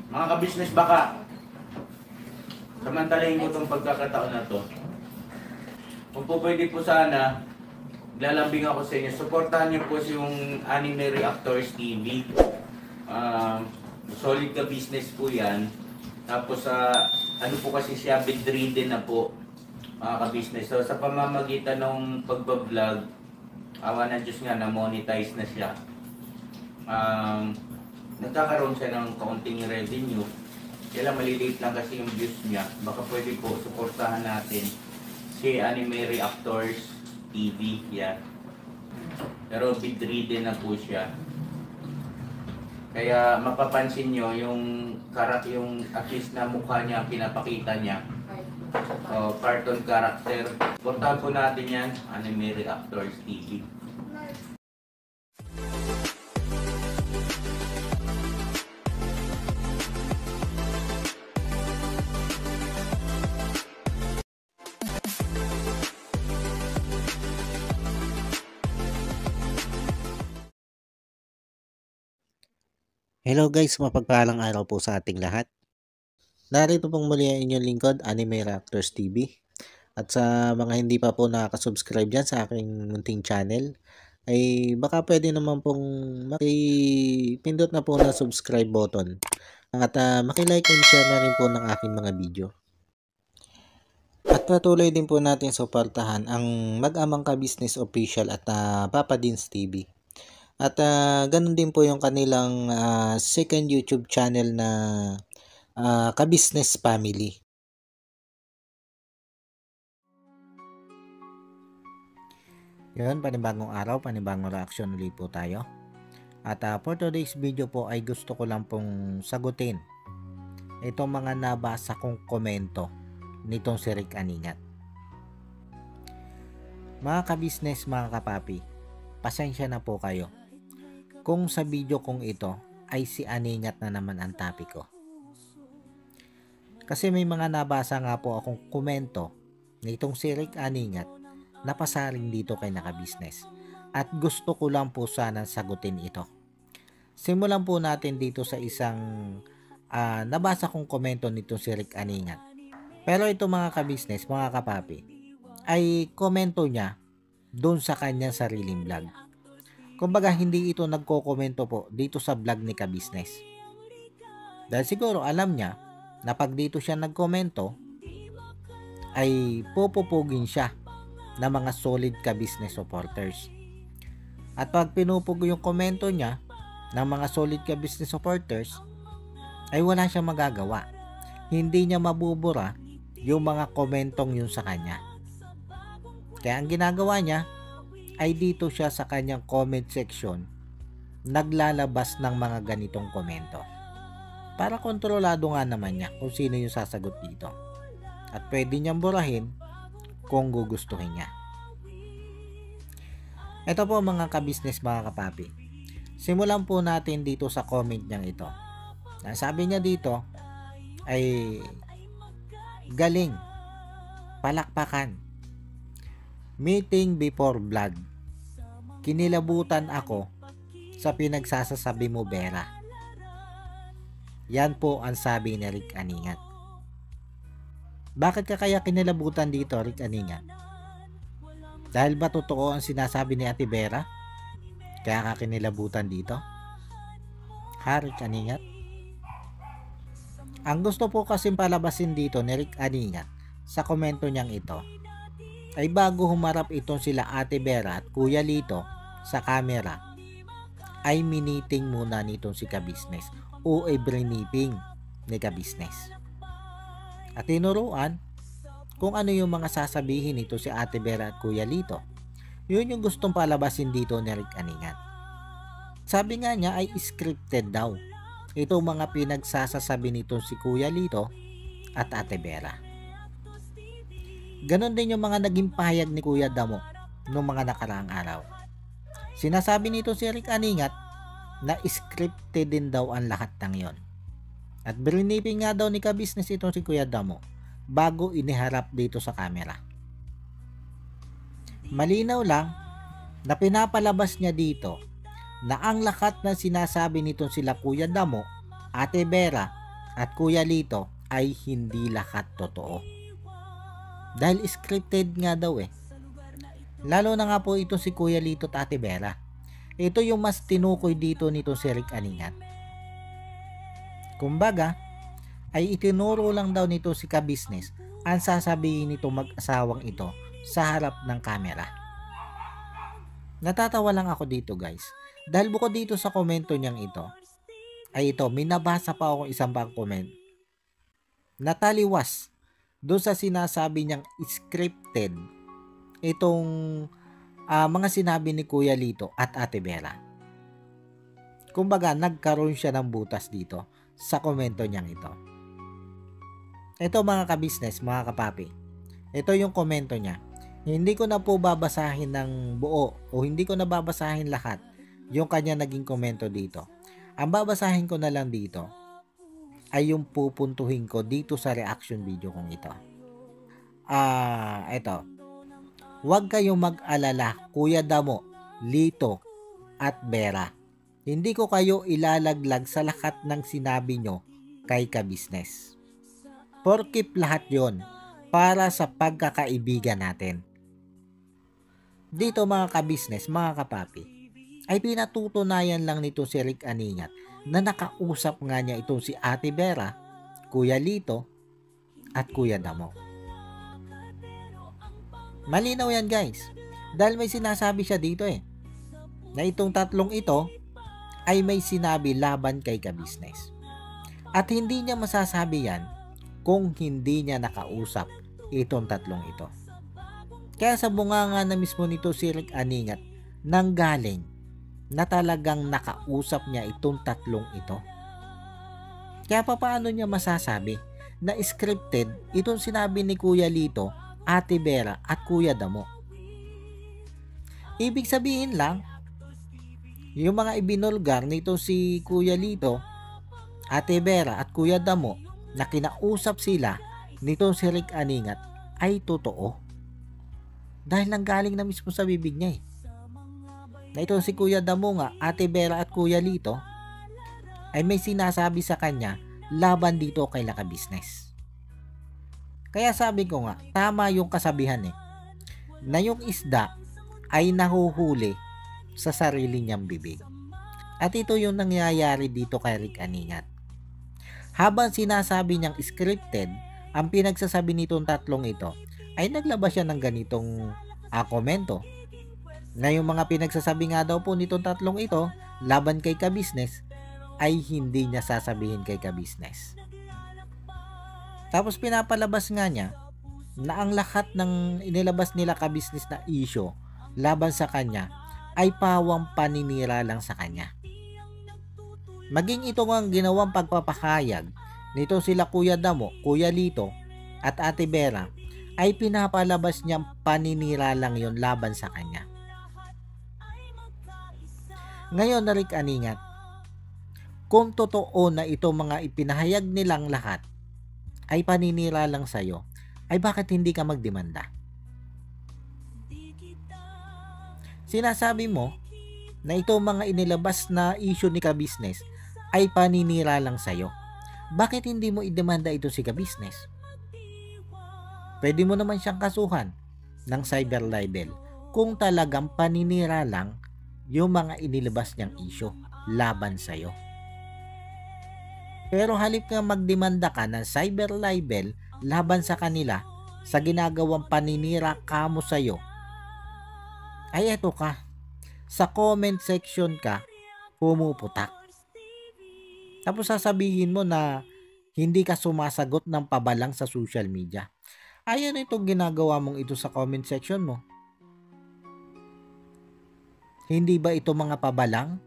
Mga ka-business, baka samantalahin ko itong pagkakataon na to. Kung po pwede po sana, lalambing ako sa inyo. Supportahan niyo po yung Anime Reactors TV. Solid ka business po yan. Tapos ano po kasi siya, bedridden na po, mga ka-business. So sa pamamagitan ng pagbablog, awa ng Diyos nga, na-monetize na siya. Nagkakaroon siya ng kaunting revenue. Kaya maliliit lang kasi yung views niya. Baka pwede po suportahan natin si Anime Reactors TV. Yan. Pero bedridden na po siya. Kaya mapapansin nyo yung at least na mukha niya, pinapakita niya. Cartoon character. Suportahan po natin yan, Anime Reactors TV. Hello guys, mapagpalang araw po sa ating lahat. Narito pong muli ang inyong lingkod, Anime Reactors TV. At sa mga hindi pa po nakaka-subscribe dyan sa aking munting channel, ay baka pwede naman pong makipindot na po na subscribe button. At makilike and share na rin po ng aking mga video. At patuloy din po natin suportahan ang Mag-amang Ka-Business Official at Papa Dins TV. At ganun din po yung kanilang second YouTube channel na Ka-Business Family. Yun, panibagong araw, panibagong reaction ulit po tayo. At for today's video po ay gusto ko lang pong sagutin itong mga nabasa kong komento nitong si Rick Aningat. Mga ka-business, mga kapapi, pasensya na po kayo kung sa video kong ito ay si Aningat na naman ang topic ko. Kasi may mga nabasa nga po akong komento nitong si Rick Aningat na pasaring dito kay Naka-Business. At gusto ko lang po sana sagutin ito. Simulan po natin dito sa isang nabasa kong komento nitong si Rick Aningat. Pero ito mga ka-business, mga kapapi, ay komento niya doon sa kanyang sariling vlog. Kumbaga hindi ito nagko-komento po dito sa vlog ni Ka-Business. Dahil siguro alam niya na pag dito siya nagkomento ay pupupugin siya ng mga solid Ka-Business supporters. At pag pinupug yung komento niya ng mga solid Ka-Business supporters ay wala siyang magagawa. Hindi niya mabubura yung mga komentong yun sa kanya. Kaya ang ginagawa niya ay dito siya sa kanyang comment section naglalabas ng mga ganitong komento. Para kontrolado nga naman niya kung sino yung sasagot dito. At pwede niyang burahin kung gugustuhin niya. Ito po mga ka-business, mga kapapi. Simulan po natin dito sa comment niyang ito. Sabi niya dito ay galing, palakpakan, meeting before vlog, kinilabutan ako sa pinagsasasabi mo, Vera. Yan po ang sabi ni Rick Aningat. Bakit ka kaya kinilabutan dito, Rick Aningat? Dahil ba totoo ang sinasabi ni Ate Vera? Kaya ka kinilabutan dito? Ha, Rick Aningat? Ang gusto po kasing palabasin dito ni Rick Aningat sa komento niyang ito ay bago humarap itong sila Ate Vera at Kuya Lito sa camera ay miniting muna nitong si Ka-Business o ay briefing ni Ka-Business. At tinuruan kung ano yung mga sasabihin nito si Ate Vera at Kuya Lito. Yun yung gustong palabasin dito ni Rick Aningat. Sabi nga niya ay scripted daw ito mga pinagsasasabi nito si Kuya Lito at Ate Vera. Ganon din yung mga naging pahayag ni Kuya Damo noong mga nakaraang araw. Sinasabi nito si Rick Aningat na scripted din daw ang lahat ng yon. At briefing nga daw ni Ka-Business itong si Kuya Damo bago iniharap dito sa camera. Malinaw lang na pinapalabas niya dito na ang lahat ng sinasabi nitong sila Kuya Damo, Ate Vera at Kuya Lito ay hindi lahat totoo. Dahil scripted nga daw eh. Lalo na nga po ito si Kuya Lito at Ate Vera. Ito yung mas tinukoy dito nito si Rick Aningat. Kumbaga, ay itinuro lang daw nito si ka-business ang sasabihin nito mag-asawang ito sa harap ng kamera. Natatawa lang ako dito guys. Dahil bukod dito sa komento niyang ito, ay ito, minabasa pa ako isang pang comment. Nataliwas doon sa sinasabi niyang scripted itong mga sinabi ni Kuya Lito at Ate Vera. Kumbaga, nagkaroon siya ng butas dito sa komento niyang ito. Ito mga ka-business, mga kapapi. Ito yung komento niya. Hindi ko na po babasahin ng buo o hindi ko na babasahin lahat yung kanya naging komento dito. Ang babasahin ko na lang dito ay yung pupuntuhin ko dito sa reaction video kong ito. Ito. Huwag kayong mag-alala, Kuya Damo, Lito, at Vera. Hindi ko kayo ilalaglag sa lahat ng sinabi nyo kay ka-business. Porkip lahat yon para sa pagkakaibigan natin. Dito mga ka-business, mga kapapi, ay pinatutunayan lang nito si Rick Aningat na nakausap nga niya itong si Ate Vera, Kuya Lito, at Kuya Damo. Malinaw yan guys. Dahil may sinasabi siya dito eh. Na itong tatlong ito ay may sinabi laban kay ka-business. At hindi niya masasabi yan kung hindi niya nakausap itong tatlong ito. Kaya sa bunganga na mismo nito si Rick Aningat nanggaling na talagang nakausap niya itong tatlong ito. Kaya paano niya masasabi na scripted itong sinabi ni Kuya Lito, Ate Vera at Kuya Damo? Ibig sabihin lang, yung mga ibinulgar nito si Kuya Lito, Ate Vera at Kuya Damo na kinausap sila nito si Rick Aningat ay totoo. Dahil nanggaling na mismo sa bibig niya eh. Na ito si Kuya Damo nga, Ate Vera at Kuya Lito ay may sinasabi sa kanya laban dito kay ka-business. Kaya sabi ko nga, tama yung kasabihan eh, na yung isda ay nahuhuli sa sarili niyang bibig. At ito yung nangyayari dito kay Rick Aningat. Habang sinasabi niyang scripted, ang pinagsasabi nitong tatlong ito, ay naglabas siya ng ganitong komento. Na yung mga pinagsasabi nga daw po nitong tatlong ito, laban kay ka-business, ay hindi niya sasabihin kay ka-business. Tapos pinapalabas nga niya na ang lahat ng inilabas nila ka-business na issue laban sa kanya ay pawang paninira lang sa kanya. Maging ito ang ginawang pagpapahayag nito sila Kuya Damo, Kuya Lito at Ate Vera ay pinapalabas niyang paninira lang yon laban sa kanya. Ngayon na Rick Aningat, kung totoo na ito mga ipinahayag nilang lahat ay paninira lang sa'yo, ay bakit hindi ka magdemanda? Sinasabi mo na ito mga inilabas na issue ni ka-business ay paninira lang sa'yo. Bakit hindi mo idemanda ito si ka-business? Pwede mo naman siyang kasuhan ng cyber libel kung talagang paninira lang yung mga inilabas niyang issue laban sa'yo. Pero halip nga magdemanda ka ng cyber libel laban sa kanila sa ginagawang paninira kamo sa'yo, ay eto ka, sa comment section ka pumuputak. Tapos sasabihin mo na hindi ka sumasagot ng pabalang sa social media. Ay ano itong ginagawa mong ito sa comment section mo? Hindi ba ito mga pabalang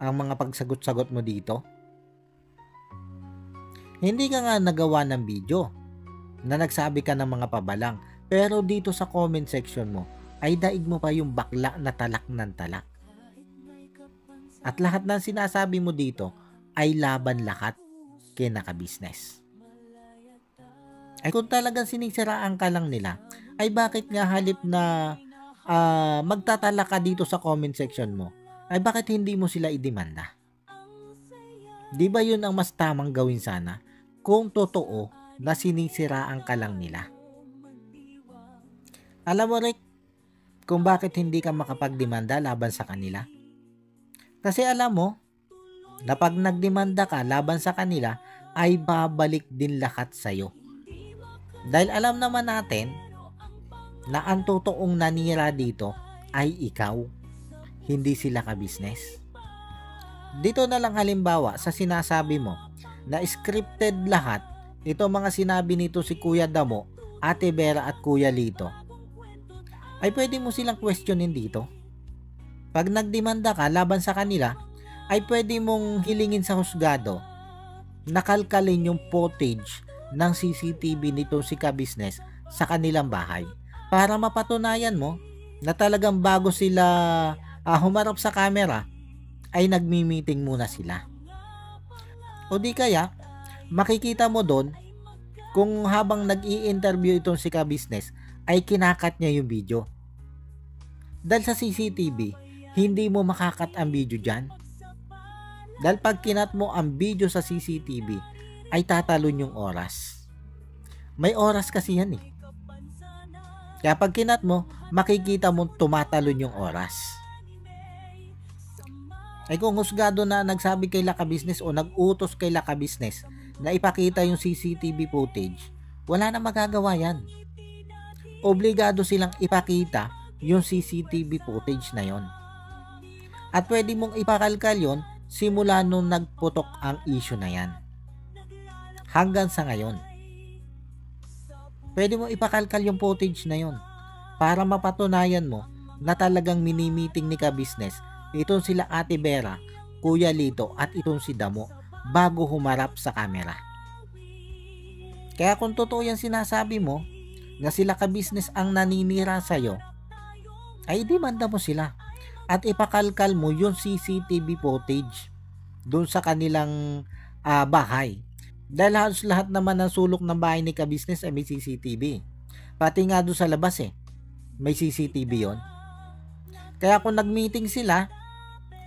ang mga pagsagot-sagot mo dito? Hindi ka nga nagawa ng video na nagsabi ka ng mga pabalang, pero dito sa comment section mo ay daig mo pa yung bakla na talak ng talak. At lahat ng sinasabi mo dito ay laban lahat kay ka-business. Ay kung talagang sinisiraan ka lang nila, ay bakit nga halip na magtatala ka dito sa comment section mo, ay bakit hindi mo sila idemanda? Di ba yun ang mas tamang gawin sana kung totoo na sinisiraan ka lang nila. Alam mo, Rick, kung bakit hindi ka makapagdemanda laban sa kanila? Kasi alam mo na pag nagdemanda ka laban sa kanila ay babalik din lahat sa'yo. Dahil alam naman natin na ang totoong nanira dito ay ikaw, hindi sila ka-business. Dito na lang halimbawa sa sinasabi mo na scripted lahat, ito mga sinabi nito si Kuya Damo, Ate Vera at Kuya Lito, ay pwede mo silang questionin dito. Pag nagdemanda ka laban sa kanila, ay pwede mong hilingin sa husgado na kalkalin yung footage ng CCTV nito si ka-business sa kanilang bahay para mapatunayan mo na talagang bago sila humarap sa camera ay nagmi-meeting muna sila. O di kaya makikita mo doon kung habang nag-i-interview itong si ka-business ay kinakat niya yung video. Dahil sa CCTV, hindi mo makakat ang video dyan. Dahil pag kinat mo ang video sa CCTV, ay tatalon yung oras. May oras kasi yan eh. Kaya pag kinat mo, makikita mo tumatalon yung oras. Ay kung husgado na nagsabi kay Laka-Business o nag-utos kay Laka-Business na ipakita yung CCTV footage, wala na magagawa yan. Obligado silang ipakita yung CCTV footage na yon. At pwede mong ipakalkal yon simula nung nagputok ang issue na yan. Hanggang sa ngayon. Pwede mong ipakalkal yung footage na yon para mapatunayan mo na talagang mini-meeting ni ka-business itong sila Ate Vera, Kuya Lito at itong si Damo bago humarap sa camera. Kaya kung totoo yan sinasabi mo na sila ka-business ang naninira sa'yo, ay demanda mo sila at ipakalkal mo yung CCTV footage doon sa kanilang bahay. Dahil halos lahat naman ng sulok ng bahay ni ka-business ay may CCTV. Pati nga doon sa labas may CCTV yon. Kaya kung nag-meeting sila,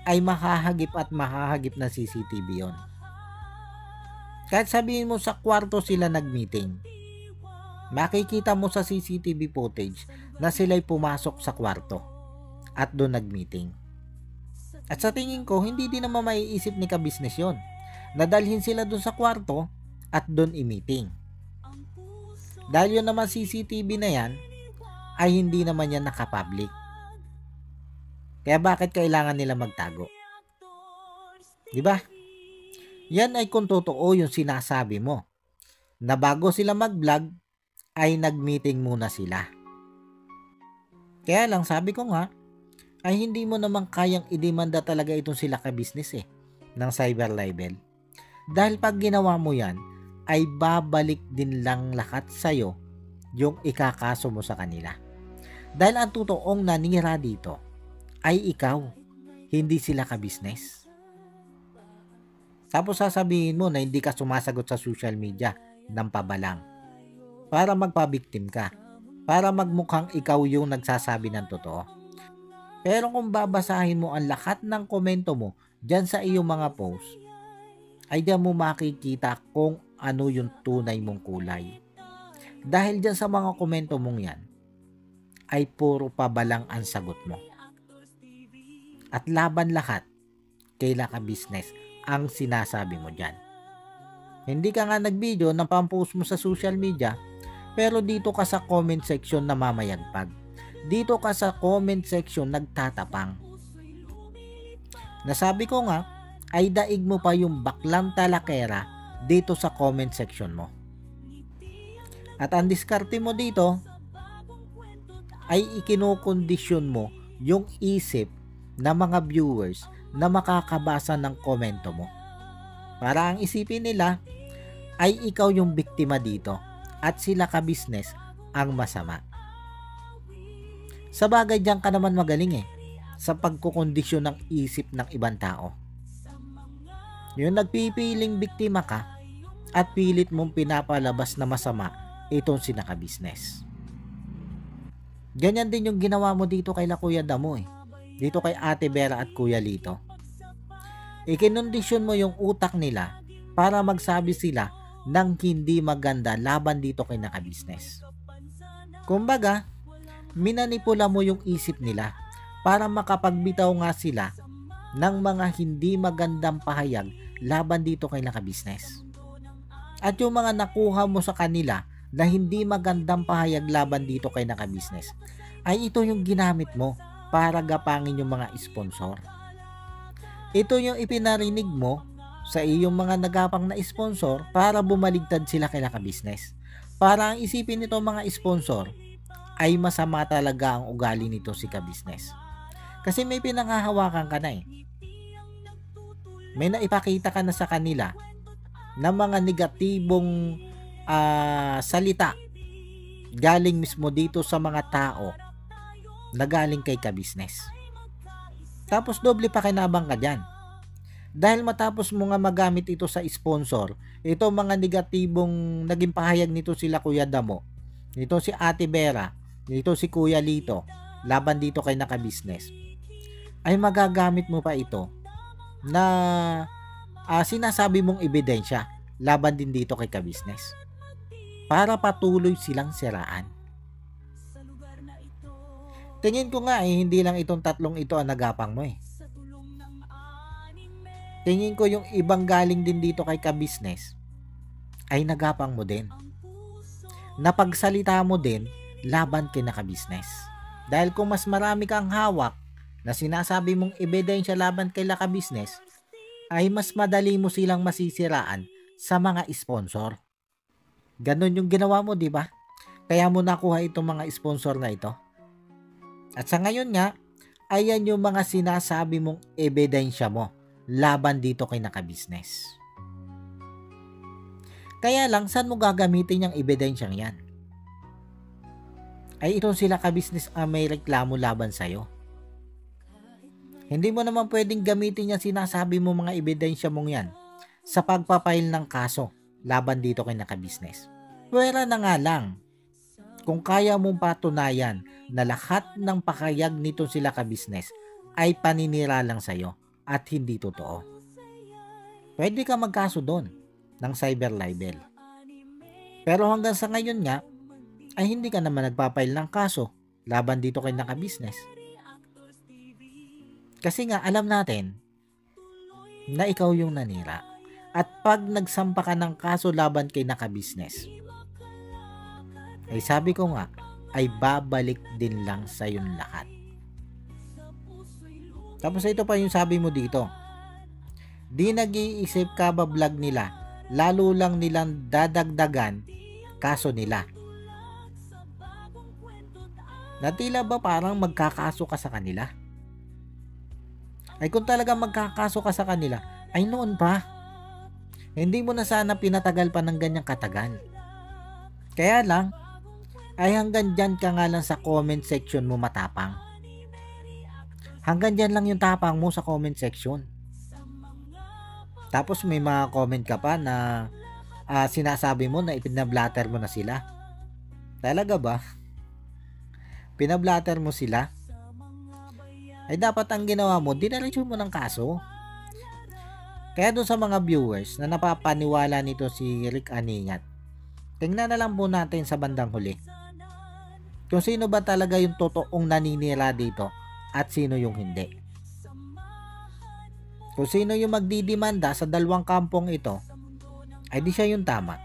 ay mahahagip at mahahagip na CCTV yon. Kahit sabihin mo sa kwarto sila nag-meeting, makikita mo sa CCTV footage na sila'y pumasok sa kwarto at doon nag-meeting. At sa tingin ko, hindi din naman maiisip ni ka-business yon na dalhin sila doon sa kwarto at doon i-meeting. Dahil yun naman CCTV na yan ay hindi naman yan nakapublic. Kaya bakit kailangan nila magtago? Diba? Yan ay kung totoo yung sinasabi mo na bago sila mag-vlog ay nag-meeting muna sila. Kaya lang sabi ko nga ay hindi mo naman kayang idemanda talaga itong sila ka-business ng cyber libel. Dahil pag ginawa mo yan ay babalik din lang lahat sa'yo yung ikakaso mo sa kanila. Dahil ang totoong nanira dito ay ikaw, hindi sila ka-business. Tapos sasabihin mo na hindi ka sumasagot sa social media ng pabalang para magpabiktim ka, para magmukhang ikaw yung nagsasabi ng totoo. Pero kung babasahin mo ang lahat ng komento mo dyan sa iyong mga post, ay diyan mo makikita kung ano yung tunay mong kulay. Dahil dyan sa mga komento mong yan, ay puro pabalang ang sagot mo. At laban lahat kay Laka-Business ang sinasabi mo dyan. Hindi ka nga nag-video na pampost mo sa social media, pero dito ka sa comment section na mamayagpag. Dito ka sa comment section nagtatapang. Nasabi ko nga, ay daig mo pa yung baklang talakera dito sa comment section mo. At ang diskarte mo dito ay ikinokondisyon mo yung isip ng mga viewers na makakabasa ng komento mo. Para ang isipin nila ay ikaw yung biktima dito at sila ka-business ang masama. Sa bagay diyan ka naman magaling sa pagkukondisyon ng isip ng ibang tao. Yung nagpipiling biktima ka at pilit mong pinapalabas na masama itong sina ka-business. Ganyan din yung ginawa mo dito kay Kuya Damo dito kay Ate Vera at Kuya Lito. Ikinondisyon mo yung utak nila para magsabi sila ng hindi maganda laban dito kay naka-business. Kumbaga, minanipula mo yung isip nila para makapagbitaw nga sila ng mga hindi magandang pahayag laban dito kay naka-business. At yung mga nakuha mo sa kanila na hindi magandang pahayag laban dito kay naka-business, ay ito yung ginamit mo para gapangin yung mga sponsor. Ito yung ipinarinig mo sa iyong mga nagapang na sponsor para bumaligtad sila kay naka-business. Para ang isipin nito mga sponsor ay masama talaga ang ugali nito si ka-business. Kasi may pinanghahawakan ka na eh. May naipakita ka na sa kanila na mga negatibong salita galing mismo dito sa mga tao na galing kay ka-business. Tapos doble pa kinabang ka dyan. Dahil matapos mo nga magamit ito sa sponsor, ito mga negatibong naging pahayag nito sila Kuya Damo, nito si Ate Vera, nito si Kuya Lito, laban dito kay naka-business, ay magagamit mo pa ito na sinasabi mong ebidensya laban din dito kay ka-business para patuloy silang siraan. Tingin ko nga hindi lang itong tatlong ito ang nagapang mo eh. Tingin ko yung ibang galing din dito kay ka-business ay nagapang mo din. Napagsalita mo din laban kay naka-business. Dahil kung mas marami kang hawak na sinasabi mong ebidensya laban kay naka-business, ay mas madali mo silang masisiraan sa mga sponsor. Ganon yung ginawa mo, di ba? Kaya mo nakuha itong mga sponsor na ito. At sa ngayon nga, ayan yung mga sinasabi mong ebidensya mo laban dito kay naka-business. Kaya lang, saan mo gagamitin yung ebidensyang yan? Ay itong sila ka-business ang may reklamo laban sa'yo. Hindi mo naman pwedeng gamitin yung sinasabi mo mga ebidensya mong yan sa pagpapail ng kaso laban dito kay naka-business. Pwera na nga lang kung kaya mong patunayan na lahat ng pakayag nito sila ka-business ay paninira lang sa'yo at hindi totoo. Pwede ka magkaso doon ng cyber libel. Pero hanggang sa ngayon nga, ay hindi ka naman nagpapail ng kaso laban dito kay naka-business. Kasi nga alam natin na ikaw yung nanira. At pag nagsampa ka ng kaso laban kay naka-business, ay sabi ko nga, ay babalik din lang sa yung lahat. Tapos ito pa yung sabi mo dito. Di nag-iisip ka ba vlog nila, lalo lang nilang dadagdagan kaso nila. Na tila ba parang magkakaso ka sa kanila? Ay kung talaga magkakaso ka sa kanila, ay noon pa. Hindi mo na sana pinatagal pa ng ganyang katagal. Kaya lang, ay hanggang dyan ka nga lang sa comment section mo matapang. Hanggang dyan lang yung tapang mo sa comment section. Tapos may mga comment ka pa na sinasabi mo na ipinablatter mo na sila. Talaga ba? Pinablatter mo sila? Ay dapat ang ginawa mo, dinaretso mo ng kaso. Kaya doon sa mga viewers na napapaniwala nito si Rick Aningat, tingnan na lang po natin sa bandang huli kung sino ba talaga yung totoong naninira dito at sino yung hindi. Kung sino yung magdidimanda sa dalawang kampong ito, ay di siya yung tama.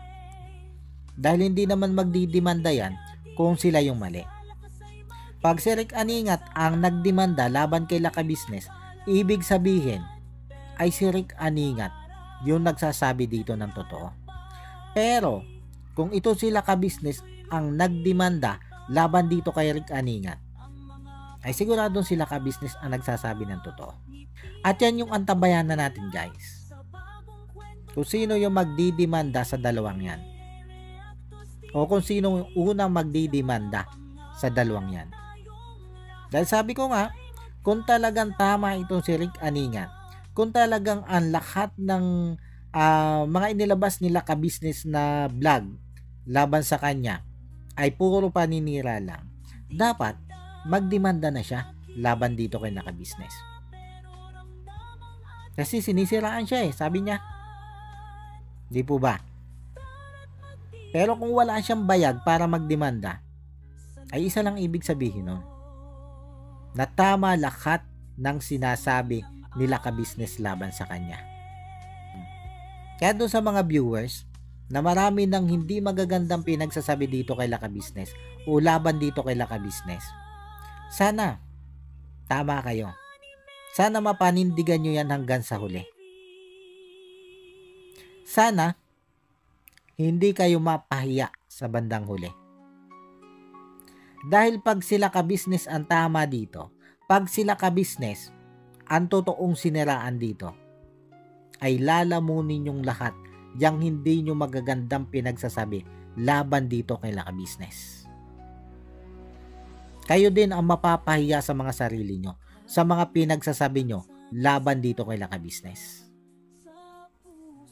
Dahil hindi naman magdidimanda yan kung sila yung mali. Pag si Rick Aningat ang nagdemanda laban kay naka-business, ibig sabihin ay si Rick Aningat yung nagsasabi dito ng totoo. Pero kung ito sila ka-business ang nagdemanda laban dito kay Rick Aningat, ay sigurado sila ka-business ang nagsasabi ng totoo. At yan yung antabayan na natin guys. Kung sino yung magdidemanda sa dalawang yan. O kung sino yung unang magdidemanda sa dalawang yan. Dahil sabi ko nga, kung talagang tama itong si Rick Aningat, kung talagang ang lahat ng mga inilabas nila ka-business na vlog laban sa kanya ay puro paninira lang, dapat magdemanda na siya laban dito kay naka-business. Kasi sinisiraan siya sabi niya. Di po ba? Pero kung wala siyang bayag para magdemanda, ay isa lang ibig sabihin nun, na tama lahat ng sinasabi nila ka-business laban sa kanya. Kaya doon sa mga viewers na marami ng hindi magagandang pinagsasabi dito kay Laka Business o laban dito kay Laka Business, sana tama kayo. Sana mapanindigan nyo yan hanggang sa huli. Sana hindi kayo mapahiya sa bandang huli. Dahil pag sila ka-business ang tama dito, pag sila ka-business ang totoong siniraan dito, ay lalamunin yung lahat yang hindi nyo magagandang pinagsasabi laban dito kay Laka Business. Kayo din ang mapapahiya sa mga sarili nyo, sa mga pinagsasabi nyo laban dito kay Laka Business.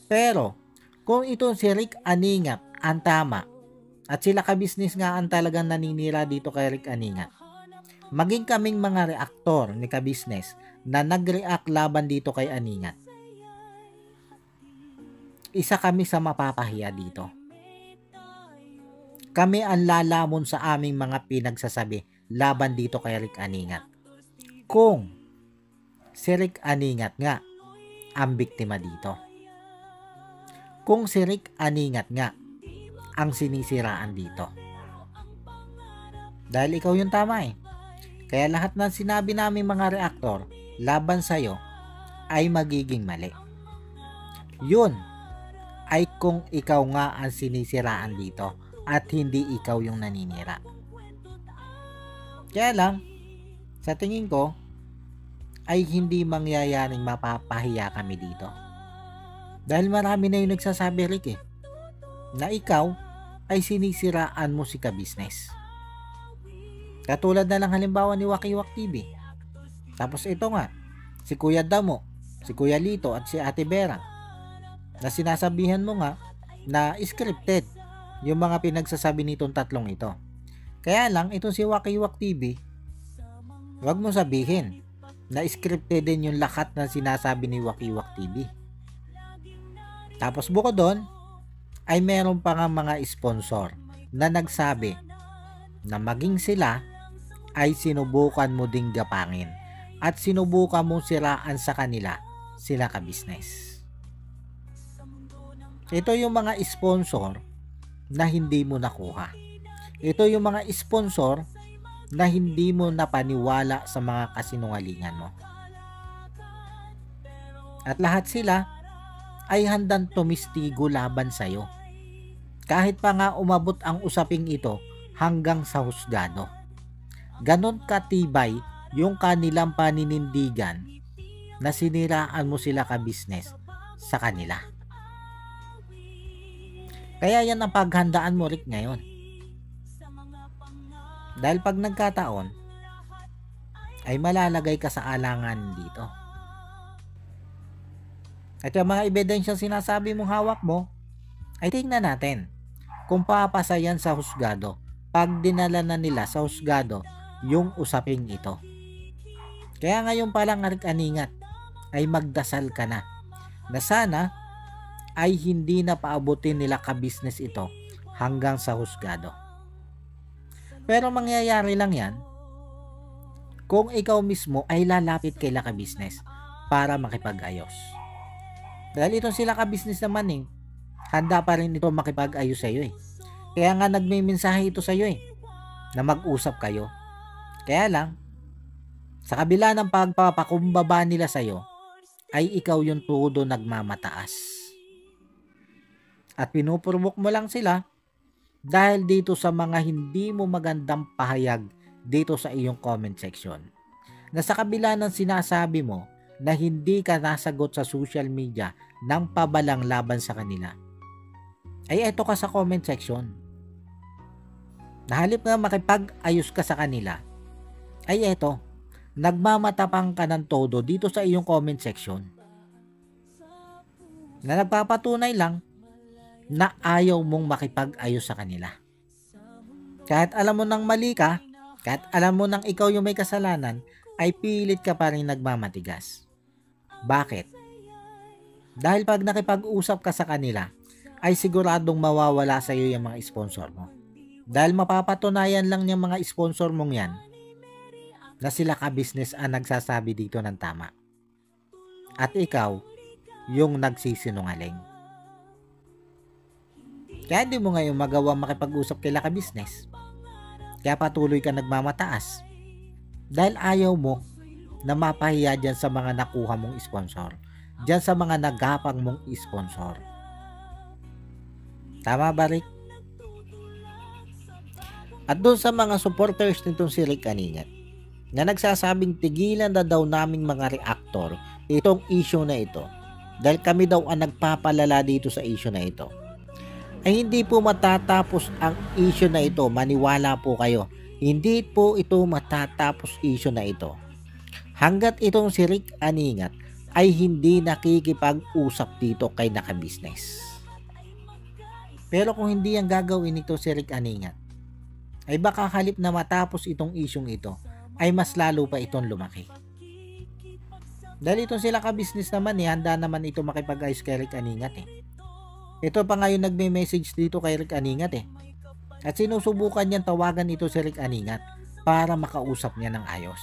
Pero kung itong si Rick Aningat ang tama at sila ka-business nga ang talagang naninira dito kay Rick Aningat, maging kaming mga reaktor ni ka-business na nag-react laban dito kay Aningat, isa kami sa mapapahiya dito. Kami ang lalamon sa aming mga pinagsasabi laban dito kay Rick Aningat. Kung si Rick Aningat nga ang biktima dito. Kung si Rick Aningat nga ang sinisiraan dito. Dahil ikaw yung tama eh. Kaya lahat ng sinabi namin mga reaktor laban sa'yo ay magiging mali. Yun ay kung ikaw nga ang sinisiraan dito at hindi ikaw yung naninira. Kaya lang, sa tingin ko, ay hindi mangyayaring mapapahiya kami dito. Dahil marami na yung nagsasabi, Rick, na ikaw ay sinisiraan mo si ka-business. Katulad na lang halimbawa ni Wakiwak TV. Tapos ito nga, si Kuya Damo, si Kuya Lito at si Ate Berang, na sinasabihan mo nga na scripted yung mga pinagsasabi nitong tatlong ito. Kaya lang, itong si Wakiwak TV, wag mo sabihin na scripted din yung lahat ng sinasabi ni Wakiwak TV. Tapos bukod doon, ay meron pa nga mga sponsor na nagsabi na maging sila ay sinubukan mo ding gapangin at sinubukan mong siraan sa kanila sila ka-business. Ito yung mga sponsor na hindi mo nakuha. Ito yung mga sponsor na hindi mo napaniwala sa mga kasinungalingan mo. At lahat sila ay handang tumistigo laban sa'yo. Kahit pa nga umabot ang usaping ito hanggang sa husgado. Ganon katibay yung kanilang paninindigan na siniraan mo sila ka-business sa kanila. Kaya yan ang paghandaan mo, Rick, ngayon. Dahil pag nagkataon, ay malalagay ka sa alangan dito. At yung mga ebidensyang sinasabi mong hawak mo, ay tingnan natin kung papasa yan sa husgado pag dinala na nila sa husgado yung usaping ito. Kaya ngayon palang, Rick Aningat, ay magdasal ka na sana ay hindi na paabutin nila ka-business ito hanggang sa husgado. Pero mangyayari lang yan kung ikaw mismo ay lalapit kay Laka Business para makipag-ayos. Dahil ito sila ka-business naman handa pa rin ito makipag-ayos sa iyo Kaya nga nagme-mensahe ito sa iyo na mag-usap kayo. Kaya lang, sa kabila ng pagpapakumbaba nila sa iyo, ay ikaw yung todo nagmamataas. At pinupurmok mo lang sila dahil dito sa mga hindi mo magandang pahayag dito sa iyong comment section. Na sa kabila ng sinasabi mo na hindi ka nasagot sa social media ng pabalang laban sa kanila, ay eto ka sa comment section. Na halip na makipag-ayos ka sa kanila, ay eto, nagmamatapang ka ng todo dito sa iyong comment section. Na nagpapatunay lang na ayaw mong makipag-ayos sa kanila. Kahit alam mo nang mali ka, kahit alam mo nang ikaw yung may kasalanan, ay pilit ka pa rin nagmamatigas. Bakit? Dahil pag nakipag-usap ka sa kanila, ay siguradong mawawala sa iyo yung mga sponsor mo. Dahil mapapatunayan lang yung mga sponsor mong yan na sila ka-business ang nagsasabi dito ng tama. At ikaw, yung nagsisinungaling. Kaya di mo ngayon magawa makipag-usap kay ka-business. Kaya patuloy ka nagmamataas. Dahil ayaw mo na mapahiya dyan sa mga nakuha mong sponsor. Dyan sa mga nagapang mong sponsor. Tama ba, Rick? At doon sa mga supporters nitong si Rick Aningat na nagsasabing tigilan na daw naming mga reactor itong issue na ito dahil kami daw ang nagpapalala dito sa issue na ito, ay hindi po matatapos ang issue na ito. Maniwala po kayo, hindi po ito matatapos issue na ito hanggat itong si Rick Aningat ay hindi nakikipag-usap dito kay naka-business. Pero kung hindi ang gagawin nito si Rick Aningat, ay baka halip na matapos itong isyong ito, ay mas lalo pa itong lumaki. Dahil itong sila ka-business naman handa naman ito makipag-ayos kay Rick Aningat Ito pa ngayon nagme-message dito kay Rick Aningat At sinusubukan niyang tawagan ito si Rick Aningat para makausap niya ng ayos.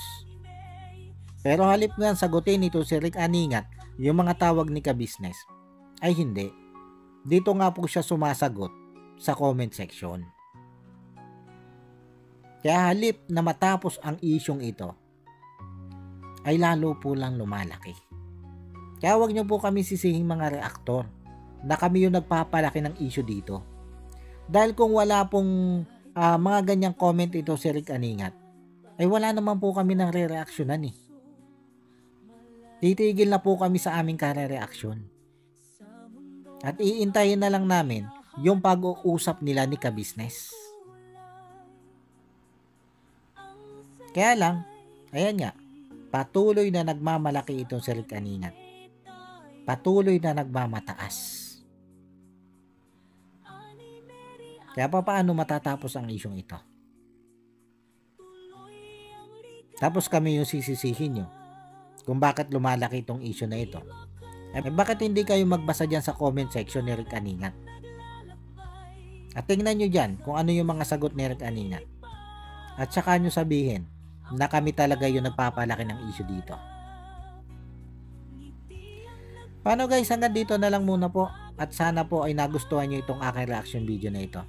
Pero halip nga sagutin ito si Rick Aningat yung mga tawag ni ka-business, ay hindi. Dito nga po siya sumasagot sa comment section. Kaya halip na matapos ang isyong ito, ay lalo po lang lumalaki. Kaya wag niyo po kami sisihing mga reaktor na kami yung nagpapalaki ng issue dito. Dahil kung wala pong mga ganyang comment ito si Rick Aningat, ay wala naman po kami ng re-reactionan Titigil na po kami sa aming kare-reaction. At iintayin na lang namin yung pag-uusap nila ni ka-business. Kaya lang, ayan nga, patuloy na nagmamalaki itong si Rick Aningat. Patuloy na nagmamataas. Kaya paano matatapos ang isyong ito? Tapos kami yung sisisihin nyo kung bakit lumalaki itong issue na ito. Bakit hindi kayo magbasa dyan sa comment section ni Rick Aningat? At tingnan nyo dyan kung ano yung mga sagot ni Rick Aningat. At saka nyo sabihin na kami talaga yung nagpapalaki ng issue dito. Paano guys, hanggang dito na lang muna po. At sana po ay nagustuhan nyo itong aking reaction video na ito.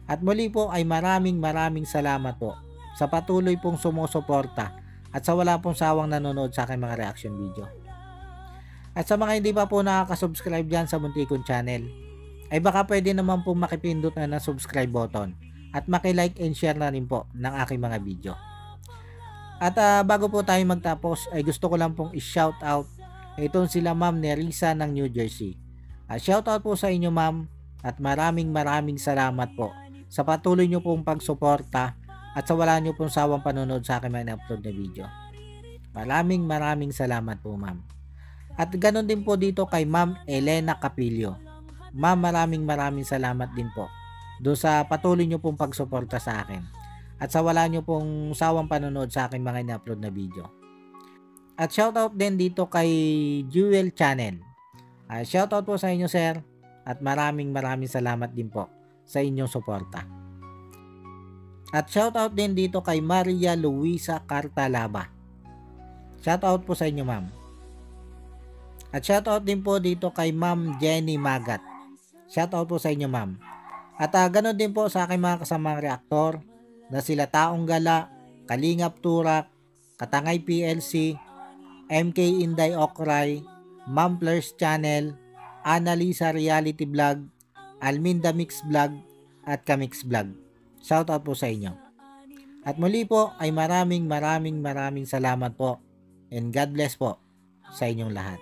At muli po ay maraming salamat po sa patuloy pong sumusuporta at sa wala pong sawang nanonood sa aking mga reaction video. At sa mga hindi pa po nakaka-subscribe dyan sa Muntikon Channel, ay baka pwede naman po makipindot na ng subscribe button at maki-like and share na rin po ng aking mga video. At bago po tayo magtapos, ay gusto ko lang pong i-shoutout itong sila Ma'am Nerissa ng New Jersey. Shoutout po sa inyo ma'am at maraming salamat po sa patuloy nyo pong pagsuporta at sa wala nyo pong sawang panonood sa aking mga upload na video. Maraming salamat po ma'am. At ganon din po dito kay Ma'am Elena Capillo. Ma'am, maraming salamat din po doon sa patuloy nyo pong pagsuporta sa akin at sa wala nyo pong sawang panonood sa aking mga ina-upload na video. At shoutout din dito kay Jewel Channel. Shoutout po sa inyo sir at maraming salamat din po sa inyong suporta. At shoutout din dito kay Maria Luisa Cartalaba. Shoutout po sa inyo ma'am. At shoutout din po dito kay Ma'am Jenny Magat. Shoutout po sa inyo ma'am. At ganon din po sa aking mga kasamang reaktor na sila Taong Gala, Kalingap Turak, Katangay PLC, MK Inday Okray, Ma'am Fleurs Channel, Annalisa Reality Vlog, Alminda Mix Vlog, at Kamix Vlog. Shoutout po sa inyo. At muli po ay maraming salamat po and God bless po sa inyong lahat.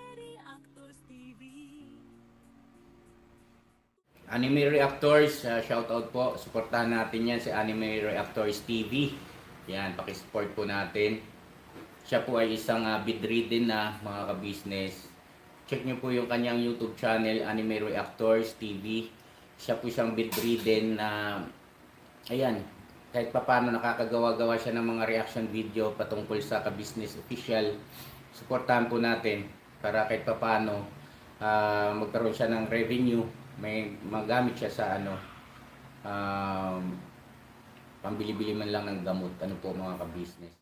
Anime Reactors, shoutout po. Suportahan natin yan si Anime Reactors TV. Yan, pakisupport po natin. Siya po ay isang bidridden na mga ka-business. Check nyo po yung kanyang YouTube channel, Anime Reactors TV. Siya po siyang bidridden na, ayan, kahit papano nakakagawa-gawa siya ng mga reaction video patungkol sa ka-business official. Suportahan po natin para kahit papano magkaroon siya ng revenue may magamit siya sa ano, pambili-bili man lang ng gamot. Ano po mga ka-business.